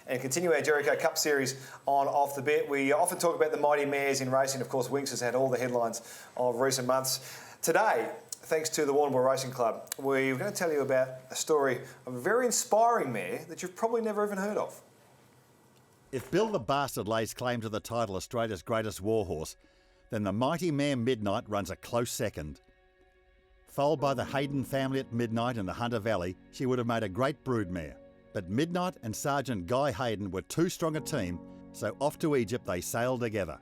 and continue our Jericho Cup series on Off the Bit. We often talk about the mighty mares in racing. Of course, Winx has had all the headlines of recent months. Today, thanks to the Warrnambool Racing Club, we're going to tell you about a story of a very inspiring mare that you've probably never even heard of. If Bill the Bastard lays claim to the title Australia's greatest warhorse, then the mighty mare Midnight runs a close second. Foaled by the Hayden family at Midnight in the Hunter Valley, she would have made a great broodmare. But Midnight and Sergeant Guy Hayden were too strong a team, so off to Egypt they sailed together.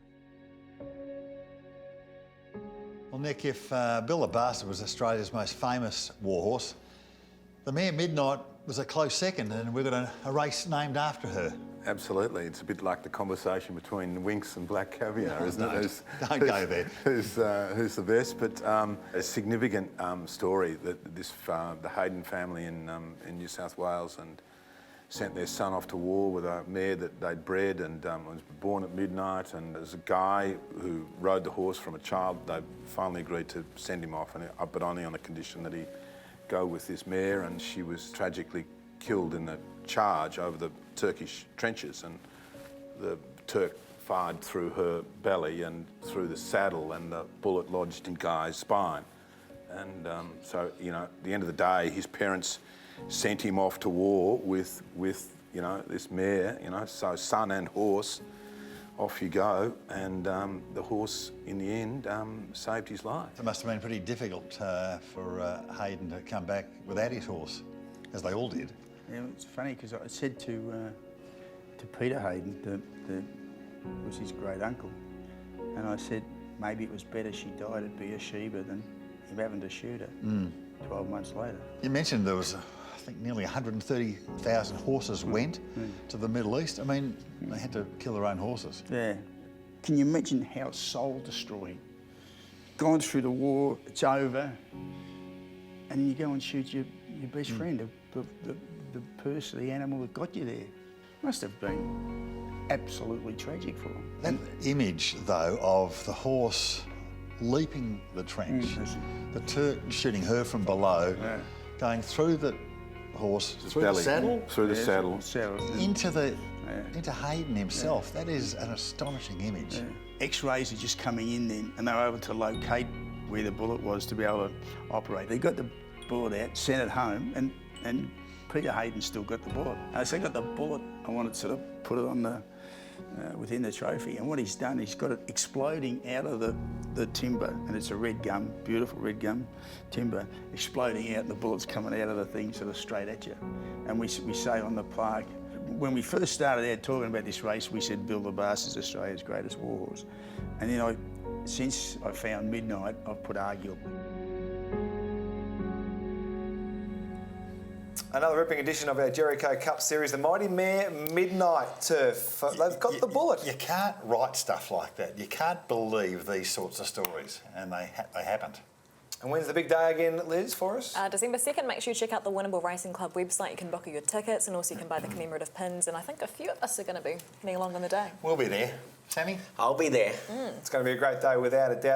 Well, Nick, if Bill the Bastard was Australia's most famous warhorse, the mare Midnight was a close second, and we've got a race named after her. Absolutely. It's a bit like the conversation between Winx and Black Caviar, isn't it? Don't go there. Who's the best? But a significant story that the Hayden family in New South Wales and sent their son off to war with a mare that they'd bred and was born at Midnight. And there's a guy who rode the horse from a child. They finally agreed to send him off, but only on the condition that he go with this mare. And she was tragically killed in the charge over the Turkish trenches, and the Turk fired through her belly and through the saddle, and the bullet lodged in Guy's spine. And so, you know, at the end of the day, his parents sent him off to war with you know, this mare, you know, so son and horse, off you go, and the horse in the end saved his life. It must have been pretty difficult for Hayden to come back without his horse, as they all did. Yeah, it's funny because I said to Peter Hayden, that was his great uncle, and I said maybe it was better she died at Beersheba than him having to shoot her 12 months later. You mentioned there was, I think, nearly 130,000 horses went to the Middle East. I mean, they had to kill their own horses. Yeah. Can you imagine how soul-destroying? Gone through the war, it's over, and you go and shoot your best friend, the person, the animal that got you there. Must have been absolutely tragic for him. That image, though, of the horse leaping the trench, the Turk shooting her from below, going through the horse, through the saddle, into Hayden himself. That is an astonishing image. X-rays are just coming in then, and they were able to locate where the bullet was to be able to operate. They got the bullet out, sent it home, and Peter Hayden still got the bullet. So I got the bullet. I wanted to sort of put it on the within the trophy, and what he's done, he's got it exploding out of the timber, and it's a red gum, beautiful red gum timber, exploding out, and the bullet's coming out of the thing sort of straight at you. And we say on the plaque, when we first started out talking about this race, we said Bill the Bastard is Australia's greatest warhorse. And then since I found Midnight, I've put arguably. Another ripping edition of our Jericho Cup series, the mighty mare Midnight Turf. They've got the bullet. You can't write stuff like that. You can't believe these sorts of stories, and they happened. And when's the big day again, Liz, for us? December 2nd. Make sure you check out the Warrnambool Racing Club website. You can book your tickets, and also you can buy the commemorative pins. And I think a few of us are going to be coming along on the day. We'll be there. Sammy? I'll be there. It's going to be a great day without a doubt.